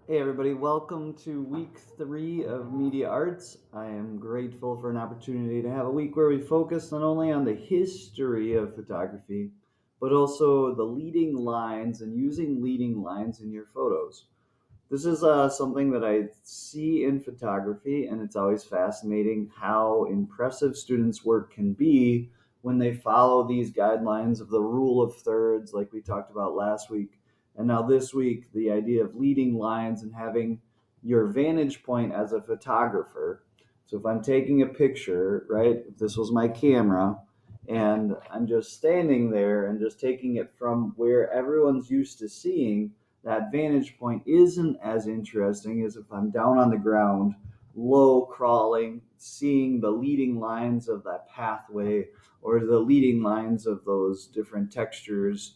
Hey everybody, welcome to week 3 of Media Arts. I am grateful for an opportunity to have a week where we focus not only on the history of photography, but also the leading lines and using leading lines in your photos. This is something that I see in photography, and it's always fascinating how impressive students' work can be when they follow these guidelines of the rule of thirds, like we talked about last week. And now, this week, the idea of leading lines and having your vantage point as a photographer. So, if I'm taking a picture, right, if this was my camera, and I'm just standing there and just taking it from where everyone's used to seeing, that vantage point isn't as interesting as if I'm down on the ground, low crawling, seeing the leading lines of that pathway or the leading lines of those different textures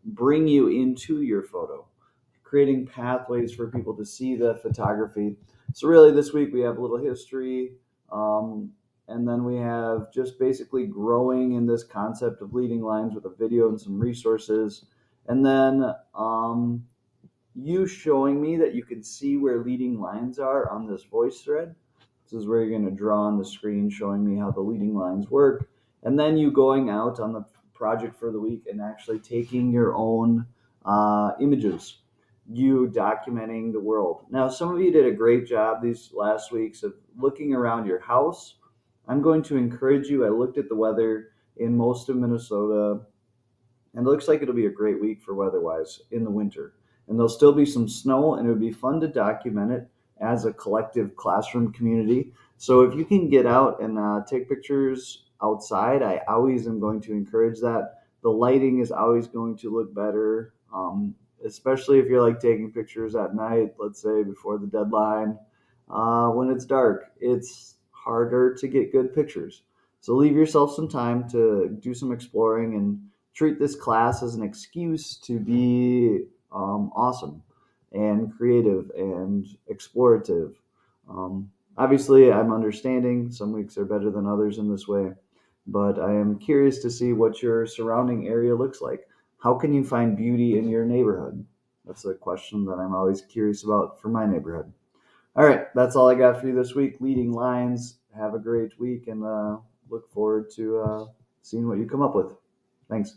bring you into your photo, creating pathways for people to see the photography. So, really, this week we have a little history. And then we have just basically growing in this concept of leading lines with a video and some resources. And then you showing me that you can see where leading lines are on this voice thread. This is where you're going to draw on the screen showing me how the leading lines work. And then you going out on the project for the week and actually taking your own images, you documenting the world. Now, some of you did a great job these last weeks of looking around your house. I'm going to encourage you. I looked at the weather in most of Minnesota, and it looks like it'll be a great week for weather-wise in the winter. And there'll still be some snow, and it would be fun to document it as a collective classroom community. So if you can get out and take pictures outside, I always am going to encourage that. The lighting is always going to look better, especially if you're like taking pictures at night, let's say before the deadline. When it's dark, it's harder to get good pictures. So leave yourself some time to do some exploring and treat this class as an excuse to be awesome and creative and explorative. Obviously, I'm understanding some weeks are better than others in this way, but I am curious to see what your surrounding area looks like. How can you find beauty in your neighborhood? That's a question that I'm always curious about for my neighborhood. All right, that's all I got for you this week. Leading lines. Have a great week and look forward to seeing what you come up with. Thanks.